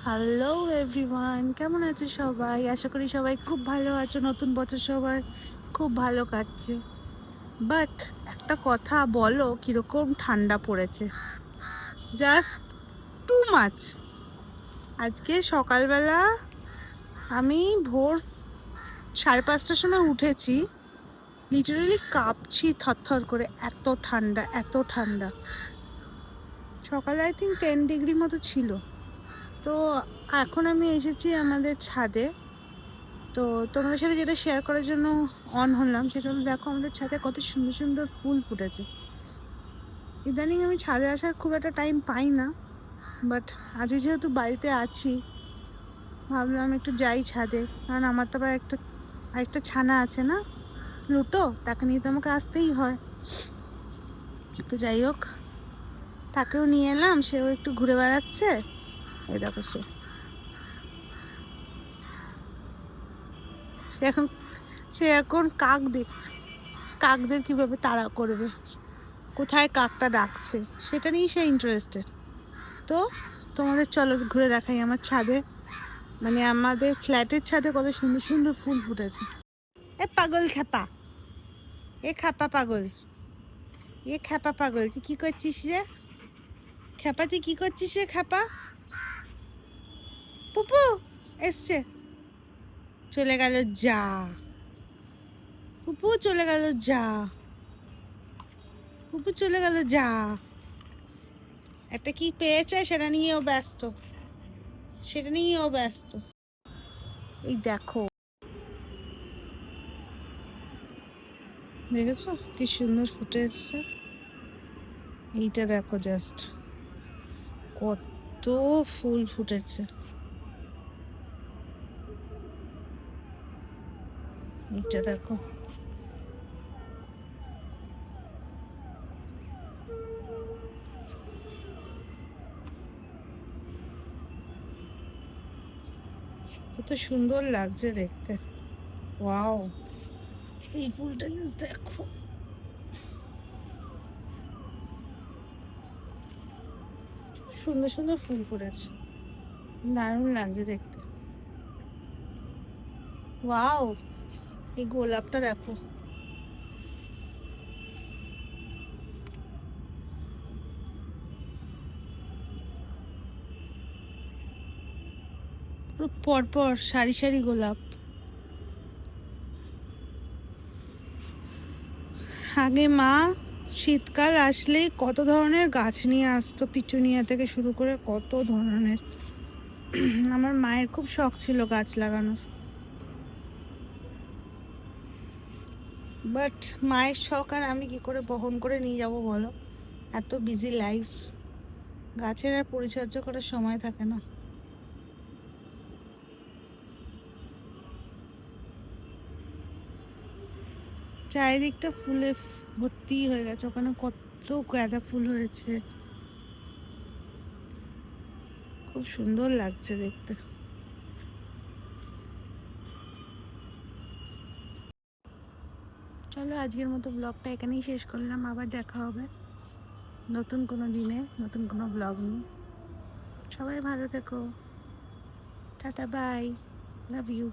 Hello everyone, কেমন আছো সবাই? আশা করি সবাই খুব ভালো আছো। নতুন বছর সবার খুব ভালো কাটছে। বাট একটা কথা বলো, কীরকম ঠান্ডা পড়েছে, জাস্ট টু মাচ। আজকে সকালবেলা আমি ভোর 5:30টার সময় উঠেছি, লিটারালি কাঁপছি থরথর করে, এত ঠান্ডা এত ঠান্ডা। সকালে আই থিঙ্ক 10 ডিগ্রি মতো ছিল। তো এখন আমি এসেছি আমাদের ছাদে। তো তোমাদের সাথে যেটা শেয়ার করার জন্য অন হলাম সেটা হলো, দেখো আমাদের ছাদে কত সুন্দর সুন্দর ফুল ফুটেছে। ইদানিং আমি ছাদে আসার খুব একটা টাইম পাই না, বাট আজকে যেহেতু বাড়িতে আছি ভাবলাম একটু যাই ছাদে, কারণ আমার তো আবার আরেকটা ছানা আছে না, প্লুটো, তাকে নিয়ে তো আমাকে আসতেই হয়। তো যাই হোক, তাকেও নিয়ে এলাম, সেও একটু ঘুরে বেড়াচ্ছে। এই দেখো সে এখন সে এখন কাক দেখছে, কাকদের কিভাবে তাড়া করবে, কোথায় কাকটা ডাকছে সেটা নিয়েই সে ইন্টারেস্টেড। তো তোমাদের চলো ঘুরে দেখাই আমার ছাদে, মানে আমাদের ফ্ল্যাটের ছাদে কত সুন্দর সুন্দর ফুল ফুটেছে। এ পাগল খ্যাপা, এ খ্যাপা পাগল, এ খ্যাপা পাগল, তুই কি করছিস রে খ্যাপা? তুই কি করছিস রে খ্যাপা? পুপু এসছে, চলে গেল যা, পুপু চলে গেল যা, পুপু চলে গেল যা। একটা কি পেয়েছে সেটা নিয়েও ব্যস্ত, সেটা নিয়েও ব্যস্ত। এই দেখো, দেখেছো কি সুন্দর ফুটে এসছে। এইটা দেখো, জাস্ট কত ফুল ফুটেছে। এইটা দেখো, কত সুন্দর লাগছে দেখতে। ওয়াও, এই ফুলটা জাস্ট দেখো, সুন্দর সুন্দর ফুল ফুটেছে, দারুণ লাগছে দেখতে। ওয়াও, এই গোলাপটা দেখো, পুরো পরপর সারি সারি গোলাপ। আগে মা শীতকাল আসলেই কত ধরনের গাছ নিয়ে আসতো, পিটুনিয়া থেকে শুরু করে কত ধরনের। আমার মায়ের খুব শখ ছিল গাছ লাগানোর, বাট মায়ের শখ আর আমি কি করে বহন করে নিয়ে যাব বলো, এত বিজি লাইফ, গাছের আর পরিচর্যা করার সময় থাকে না। চারিদিকটা ফুলে ভর্তি হয়ে গেছে, ওখানে কত গাঁদা ফুল হয়েছে, খুব সুন্দর লাগছে দেখতে। চলো আজকের মতো ব্লগটা এখানেই শেষ করলাম, আবার দেখা হবে নতুন কোনো দিনে নতুন কোনো ব্লগ নিয়ে। সবাই ভালো থেকো, টাটা বাই, লাভ ইউ।